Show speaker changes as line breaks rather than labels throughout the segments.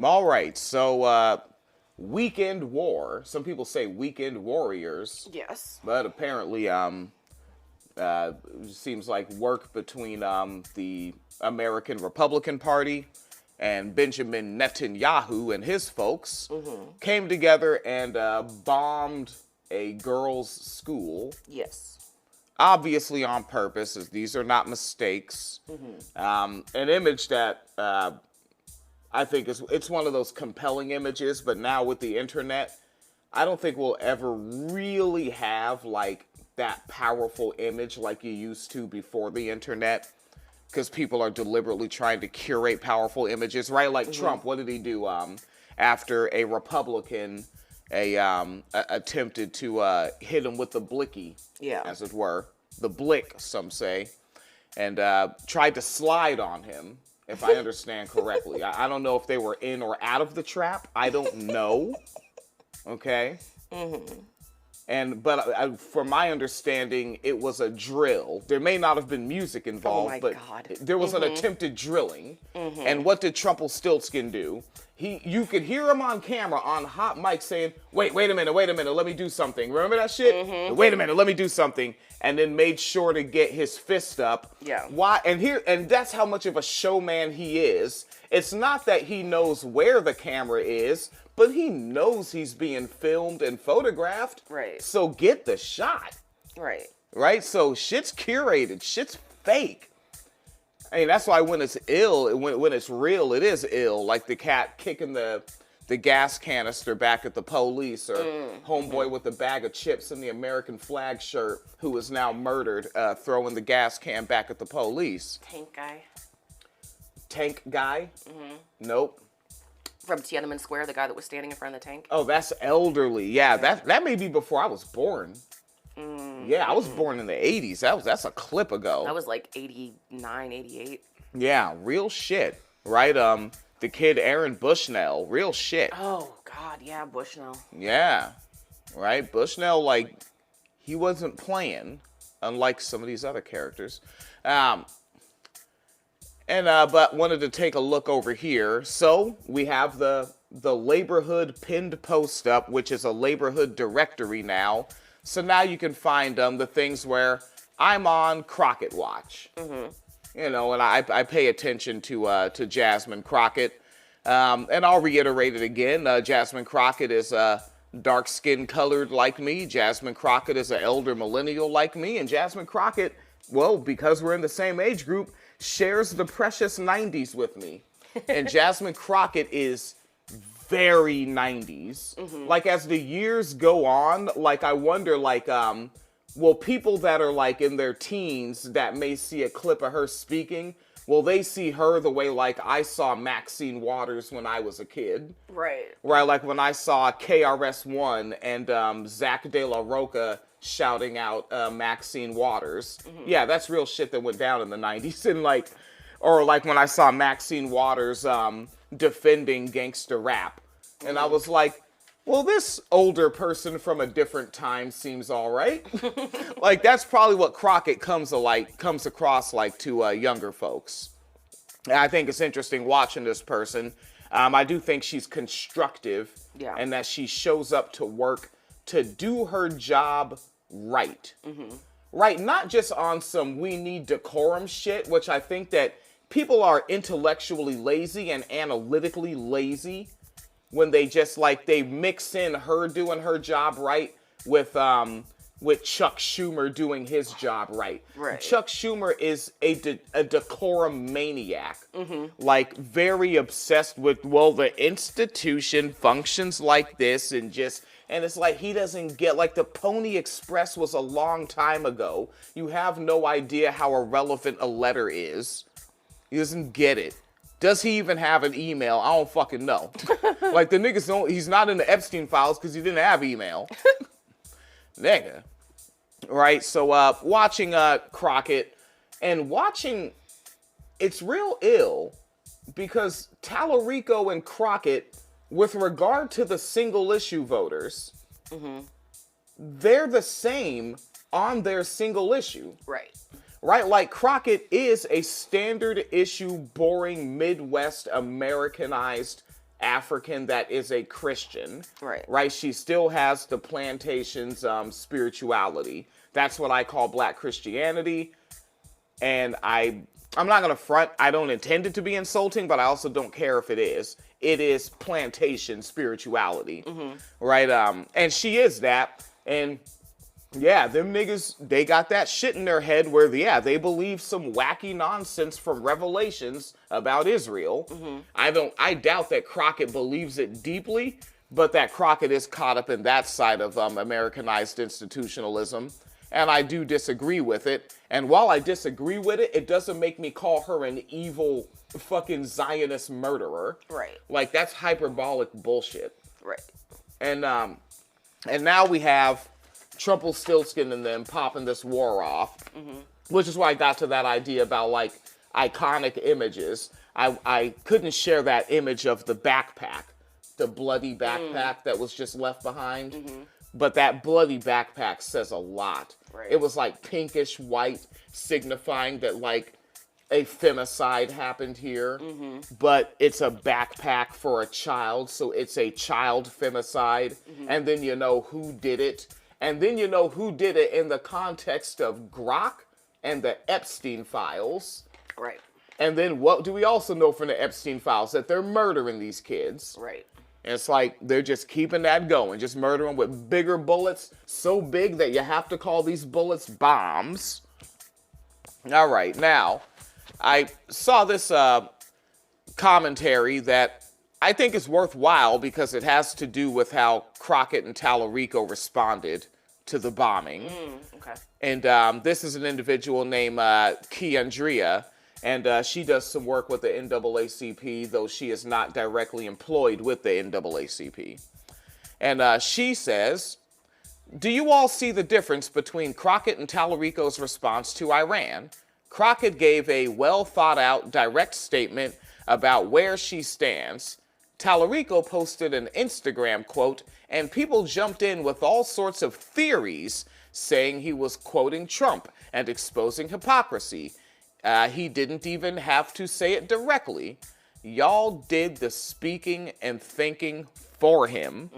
All right, so weekend war. Some people say weekend warriors,
Yes.
but apparently, seems like work between the American Republican Party and Benjamin Netanyahu and his folks came together and bombed a girls' school,
Yes.
obviously on purpose, as these are not mistakes. An image that I think it's one of those compelling images, but now with the internet, I don't think we'll ever really have like that powerful image like you used to before the internet, because people are deliberately trying to curate powerful images, right? Like Trump, what did he do after a Republican attempted to hit him with the blicky,
Yeah.
as it were, the blick, some say, and tried to slide on him, if I understand correctly. I don't know if they were in or out of the trap. I don't know. Okay. But from my understanding, it was a drill. There may not have been music involved,
my
but
God.
there was an attempted drilling. And what did Trumpelstiltskin do? You could hear him on camera on hot mic saying, wait a minute, let me do something. Remember that shit? Wait a minute, let me do something. And then made sure to get his fist up.
Yeah.
Why? And that's how much of a showman he is. It's not that he knows where the camera is, but he knows he's being filmed and photographed.
Right.
So get the shot.
Right.
Right? So shit's curated. Shit's fake. I mean, that's why when it's ill, when it's real, it is ill. Like the cat kicking the gas canister back at the police, or homeboy with the bag of chips and the American flag shirt who is now murdered, throwing the gas can back at the police.
Tank guy.
Tank guy? Nope.
From Tiananmen Square, the guy that was standing in front of the tank.
Oh, that's elderly. Yeah, that may be before I was born. Yeah, I was born in the 80s. That's a clip ago.
That was like 89, 88.
Yeah, real shit. Right? The kid Aaron Bushnell, real shit.
Oh, God, yeah, Bushnell.
Yeah. Right? Bushnell, like, he wasn't playing, unlike some of these other characters. But wanted to take a look over here. So we have the Laborhood pinned post up, which is a Laborhood directory now. So now you can find the things where I'm on Crockett Watch. You know, and I pay attention to Jasmine Crockett. And I'll reiterate it again. Jasmine Crockett is dark skin colored like me. Jasmine Crockett is an elder millennial like me. And Jasmine Crockett, well, because we're in the same age group, shares the precious 90s with me. And Jasmine Crockett is very 90s. Like, as the years go on, like, I wonder, like, will people that are, like, in their teens that may see a clip of her speaking, will they see her the way, like, I saw Maxine Waters when I was a kid?
Right.
Right, like when I saw KRS-One and Zach De La Roca shouting out Maxine Waters. Yeah, that's real shit that went down in the 90s. And like, or like when I saw Maxine Waters defending gangster rap. And I was like, well, this older person from a different time seems all right. Like, that's probably what Crockett comes across like to younger folks. And I think it's interesting watching this person. I do think she's constructive,
Yeah.
and that she shows up to work to do her job right. Right, not just on some we need decorum shit, which I think that people are intellectually lazy and analytically lazy when they just like they mix in her doing her job right with Chuck Schumer doing his job right.
Right.
Chuck Schumer is a decorum maniac, like very obsessed with, well, the institution functions like this, and it's like he doesn't get, like, the Pony Express was a long time ago. You have no idea how irrelevant a letter is. He doesn't get it. Does he even have an email? I don't fucking know. Like, the niggas don't, he's not in the Epstein files because he didn't have email. Nigga. Right, so watching Crockett and watching, it's real ill because Tallarico and Crockett, with regard to the single issue voters, they're the same on their single issue.
Right.
Right, like Crockett is a standard issue, boring, Midwest Americanized African that is a Christian.
Right.
Right? She still has the plantation's spirituality. That's what I call Black Christianity. And I'm not going to front. I don't intend it to be insulting, but I also don't care if it is. It is plantation spirituality. Right? And she is that. And yeah, them niggas, they got that shit in their head where, yeah, they believe some wacky nonsense from Revelations about Israel. I doubt that Crockett believes it deeply, but that Crockett is caught up in that side of Americanized institutionalism. And I do disagree with it. And while I disagree with it, it doesn't make me call her an evil fucking Zionist murderer.
Right.
Like, that's hyperbolic bullshit.
Right.
And now we have Trumpelstiltskin and them popping this war off, which is why I got to that idea about, like, iconic images. I couldn't share that image of the backpack, the bloody backpack that was just left behind. But that bloody backpack says a lot.
Right.
It was like pinkish white, signifying that, like, a femicide happened here. But it's a backpack for a child, so it's a child femicide. And then you know who did it. And then you know who did it in the context of Grok and the Epstein files.
Right.
And then what do we also know from the Epstein files? That they're murdering these kids.
Right.
And it's like they're just keeping that going, just murdering with bigger bullets, so big that you have to call these bullets bombs. All right, now, I saw this commentary that I think is worthwhile because it has to do with how Crockett and Tallarico responded to the bombing.
Okay.
And this is an individual named Keandria. And she does some work with the NAACP, though she is not directly employed with the NAACP. And she says, do you all see the difference between Crockett and Tallarico's response to Iran? Crockett gave a well-thought-out, direct statement about where she stands. Tallarico posted an Instagram quote, and people jumped in with all sorts of theories, saying he was quoting Trump and exposing hypocrisy. He didn't even have to say it directly. Y'all did the speaking and thinking for him.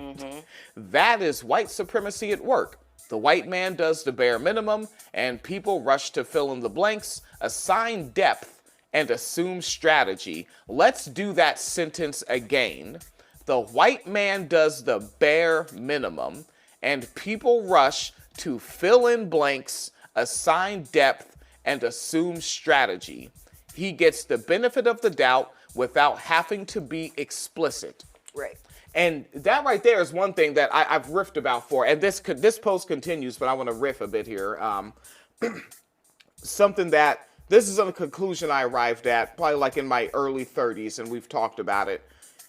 That is white supremacy at work. The white man does the bare minimum, and people rush to fill in the blanks, assign depth, and assume strategy. Let's do that sentence again. The white man does the bare minimum, and people rush to fill in blanks, assign depth, and assume strategy. He gets the benefit of the doubt without having to be explicit.
Right.
And that right there is one thing that I've riffed about for, and this post continues, but I want to riff a bit here. Something that, this is a conclusion I arrived at, probably like in my early 30s, and we've talked about it,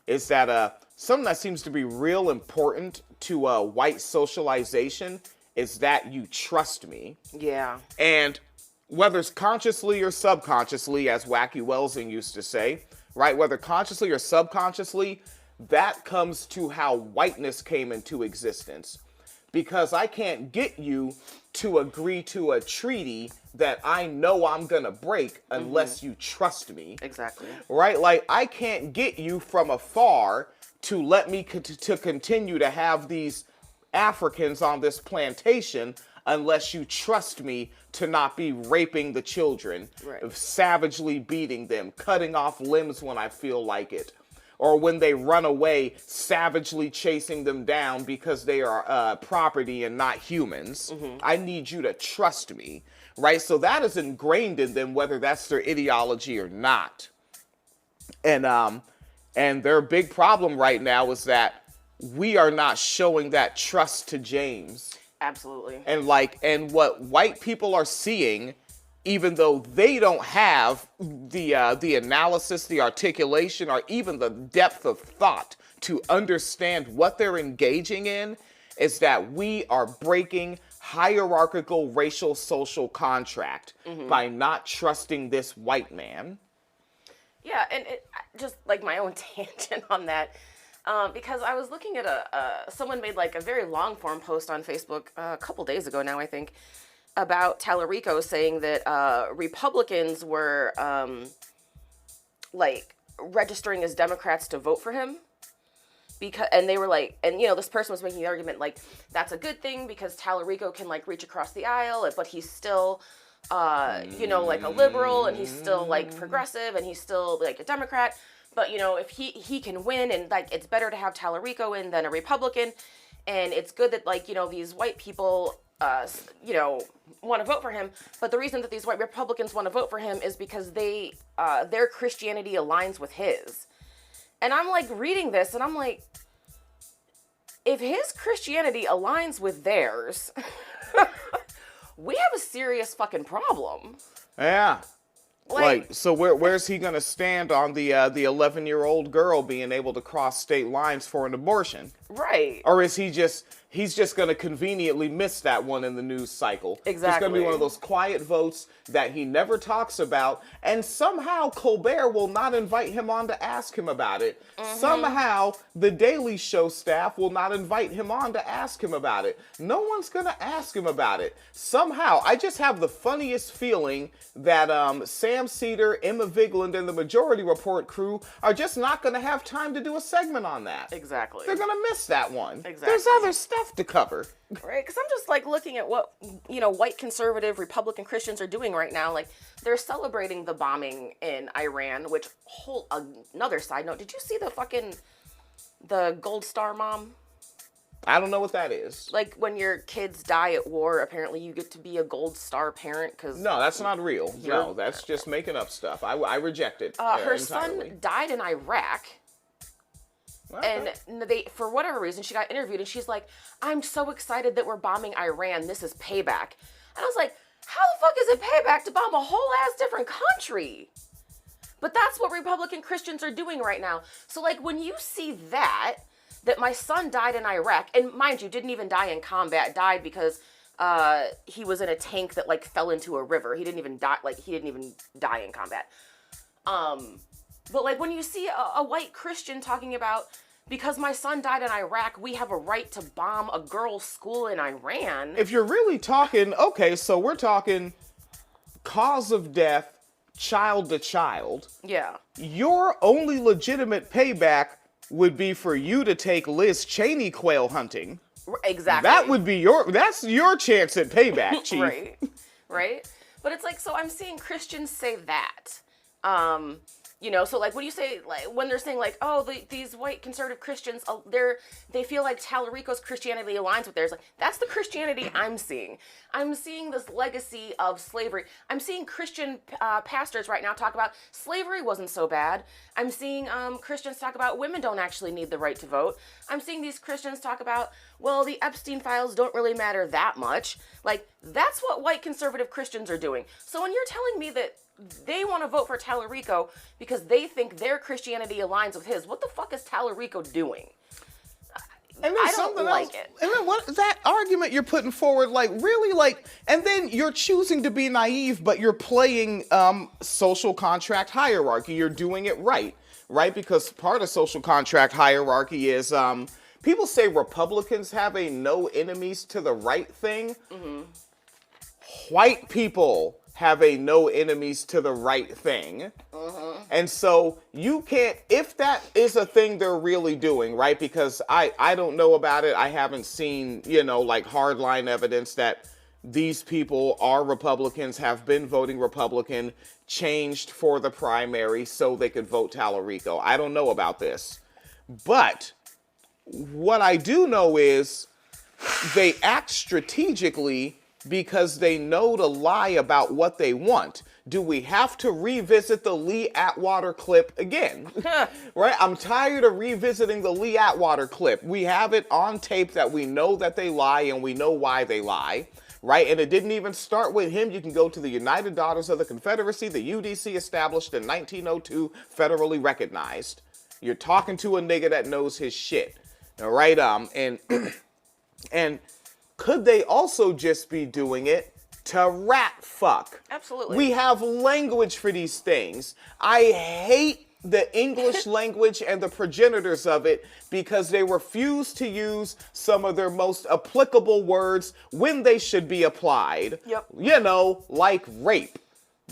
is that something that seems to be real important to white socialization is that you trust me.
Yeah.
And whether it's consciously or subconsciously, as Wacky Welsing used to say, right? Whether consciously or subconsciously, that comes to how whiteness came into existence. Because I can't get you to agree to a treaty that I know I'm gonna break unless you trust me.
Exactly.
Right? Like, I can't get you from afar to let me to continue to have these Africans on this plantation unless you trust me to not be raping the children,
Right.
savagely beating them, cutting off limbs when I feel like it, or when they run away, savagely chasing them down because they are property and not humans. I need you to trust me, right? So that is ingrained in them, whether that's their ideology or not. And their big problem right now is that we are not showing that trust to James.
Absolutely.
And what white people are seeing, even though they don't have the analysis, the articulation, or even the depth of thought to understand what they're engaging in, is that we are breaking hierarchical racial social contract by not trusting this white man.
Yeah, and just like my own tangent on that, because I was looking at someone made like a very long form post on Facebook a couple days ago now, I think, about Tallarico saying that Republicans were like registering as Democrats to vote for him because, and they were like, and you know, this person was making the argument like, that's a good thing because Tallarico can like reach across the aisle, but he's still, you know, like a liberal, and he's still like progressive, and he's still like a Democrat. But you know, if he can win, and like it's better to have Tallarico in than a Republican, and it's good that like, you know, these white people, you know, want to vote for him. But the reason that these white Republicans want to vote for him is because they, their Christianity aligns with his. And I'm like reading this, and I'm like, if his Christianity aligns with theirs, we have a serious fucking problem.
Yeah. Like, so where's he gonna stand on the 11-year-old girl being able to cross state lines for an abortion?
Right.
Or is he's just gonna conveniently miss that one in the news cycle?
Exactly.
It's gonna be one of those quiet votes that he never talks about, and somehow Colbert will not invite him on to ask him about it. Mm-hmm. Somehow the Daily Show staff will not invite him on to ask him about it. No one's gonna ask him about it. Somehow, I just have the funniest feeling that Sam Cedar, Emma Vigeland, and the Majority Report crew are just not gonna have time to do a segment on that.
Exactly.
They're gonna miss that one.
Exactly.
There's other stuff to cover.
Right, because I'm just like looking at what, you know, white conservative Republican Christians are doing right now. Like, they're celebrating the bombing in Iran, which, another side note, did you see the Gold Star mom?
I don't know what that is.
Like, when your kids die at war, apparently you get to be a Gold Star parent because...
No, that's not real. No, that's just making up stuff. I reject it
her
entirely.
son died in Iraq.
Okay.
And they, for whatever reason, she got interviewed, and she's like, I'm so excited that we're bombing Iran. This is payback. And I was like, how the fuck is it payback to bomb a whole ass different country? But that's what Republican Christians are doing right now. So, like, when you see that my son died in Iraq, and mind you, didn't even die in combat, died because he was in a tank that, like, fell into a river. He didn't even die in combat. But, like, when you see a white Christian talking about, because my son died in Iraq, we have a right to bomb a girls' school in Iran.
If you're really talking, okay, so we're talking cause of death, child to child.
Yeah.
Your only legitimate payback would be for you to take Liz Cheney quail hunting.
Exactly.
That's your chance at payback, Chief.
Right. Right. But it's like, so I'm seeing Christians say that. You know, so like when you say, like, when they're saying like, oh, these white conservative Christians, they feel like Tallarico's Christianity aligns with theirs. Like, that's the Christianity I'm seeing. I'm seeing this legacy of slavery. I'm seeing Christian pastors right now talk about slavery wasn't so bad. I'm seeing Christians talk about women don't actually need the right to vote. I'm seeing these Christians talk about, well, the Epstein files don't really matter that much. Like, that's what white conservative Christians are doing. So when you're telling me that they want to vote for Tallarico because they think their Christianity aligns with his, what the fuck is Tallarico doing?
And then
I
something
don't like
else,
it.
And then what that argument you're putting forward, like, really, like, and then you're choosing to be naive, but you're playing social contract hierarchy. You're doing it right? Because part of social contract hierarchy is people say Republicans have a no enemies to the right thing. Mm-hmm. White people have a no enemies to the right thing. Mm-hmm. And so you can't, if that is a thing they're really doing, right? Because I don't know about it. I haven't seen, like hardline evidence that these people are Republicans, have been voting Republican, changed for the primary so they could vote Tallarico. I don't know about this. But what I do know is they act strategically because they know to lie about what they want. Do we have to revisit the Lee Atwater clip again? Right? I'm tired of revisiting the Lee Atwater clip. We have it on tape that we know that they lie and we know why they lie. Right? And it didn't even start with him. You can go to the United Daughters of the Confederacy, the UDC established in 1902, federally recognized. You're talking to a nigga that knows his shit. All right? And could they also just be doing it to rat fuck?
Absolutely.
We have language for these things. I hate the English language and the progenitors of it because they refuse to use some of their most applicable words when they should be applied.
Yep.
Like rape.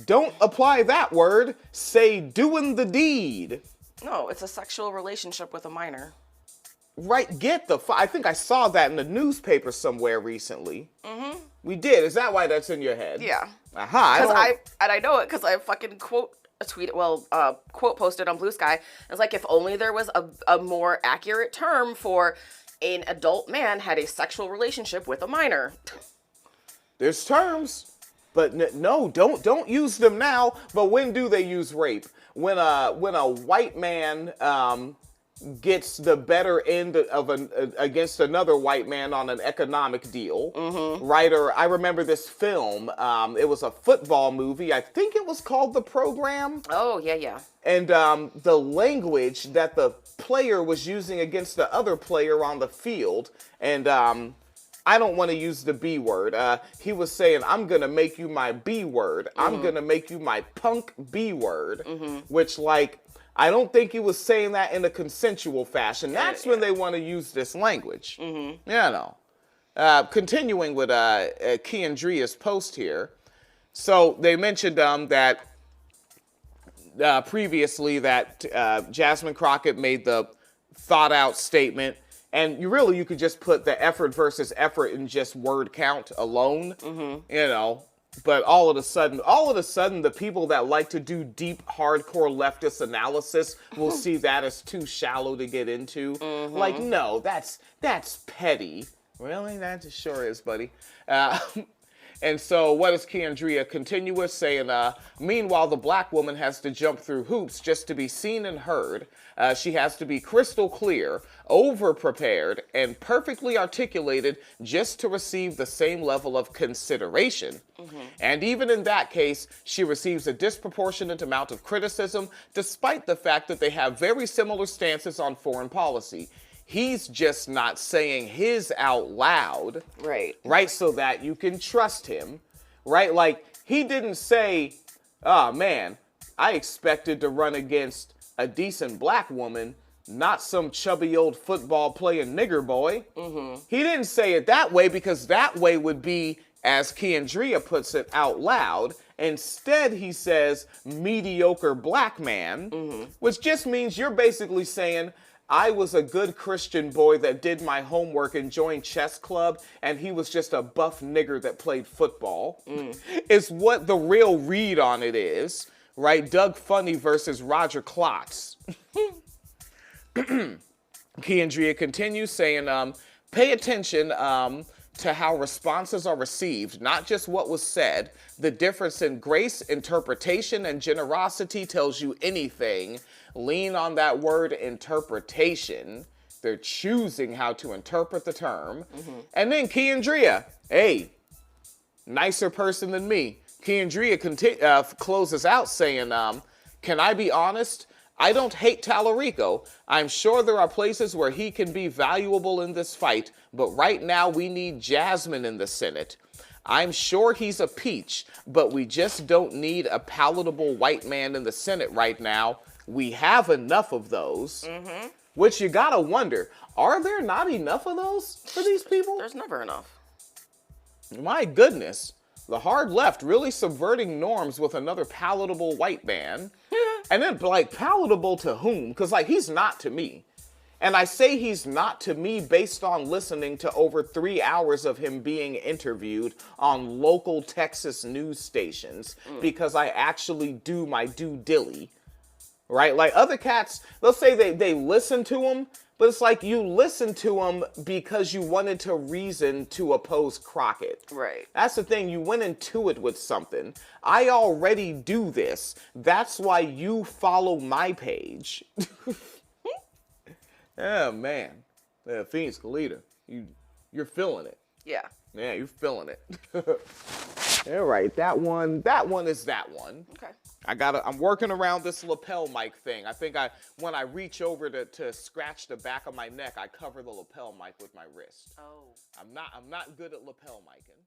Don't apply that word. Say doing the deed.
No, it's a sexual relationship with a minor.
Right, I think I saw that in the newspaper somewhere recently. Mm-hmm. We did. Is that why that's in your head?
Yeah.
Aha.
I know it because I fucking quote posted on Blue Sky. It's like, if only there was a more accurate term for an adult man had a sexual relationship with a minor.
There's terms, but no, don't use them now. But when do they use rape? When a white man gets the better end of against another white man on an economic deal, right? Or I remember this film. It was a football movie. I think it was called The Program.
Oh, yeah.
And the language that the player was using against the other player on the field, and I don't want to use the B word. He was saying, I'm going to make you my B word. I'm going to make you my punk B word, which, like, I don't think he was saying that in a consensual fashion. That's when they want to use this language. Continuing with Keandria's post here. So they mentioned that previously that Jasmine Crockett made the thought out statement. And you could just put the effort versus effort in just word count alone, But all of a sudden, the people that like to do deep, hardcore leftist analysis will see that as too shallow to get into. Like, no, that's petty. Really? That sure is, buddy. And so what does Keandria continue with, saying, meanwhile, the black woman has to jump through hoops just to be seen and heard. She has to be crystal clear, over-prepared, and perfectly articulated just to receive the same level of consideration. And even in that case, she receives a disproportionate amount of criticism, despite the fact that they have very similar stances on foreign policy. He's just not saying his out loud. Right, so that you can trust him. Right, like, he didn't say, oh, man, I expected to run against a decent black woman, not some chubby old football playing nigger boy. He didn't say it that way, because that way would be, as Keandria puts it out loud. Instead, he says mediocre black man, which just means you're basically saying, I was a good Christian boy that did my homework and joined chess club, and he was just a buff nigger that played football. Is what the real read on it is, right? Doug Funny versus Roger Klotz. Keandria continues saying, pay attention to how responses are received, not just what was said. The difference in grace, interpretation, and generosity tells you anything. Lean on that word interpretation. They're choosing how to interpret the term. And then Keandria, hey, nicer person than me. Keandria closes out saying, can I be honest? I don't hate Tallarico. I'm sure there are places where he can be valuable in this fight, but right now we need Jasmine in the Senate. I'm sure he's a peach, but we just don't need a palatable white man in the Senate right now. We have enough of those, which you gotta wonder, are there not enough of those for these people?
There's never enough.
My goodness. The hard left really subverting norms with another palatable white man. And then, like, palatable to whom? Because, like, he's not to me. And I say he's not to me based on listening to over 3 hours of him being interviewed on local Texas news stations, because I actually do my due dilly. Right? Like, other cats, they'll say they listen to him, but it's like you listen to him because you wanted to reason to oppose Crockett.
Right.
That's the thing. You went into it with something. I already do this. That's why you follow my page. Oh, man. Yeah, Phoenix Kalita, you're feeling it.
Yeah.
Yeah, you're feeling it. All right, that one is that one.
Okay.
I'm working around this lapel mic thing. I think when I reach over to scratch the back of my neck, I cover the lapel mic with my wrist.
Oh.
I'm not good at lapel micing.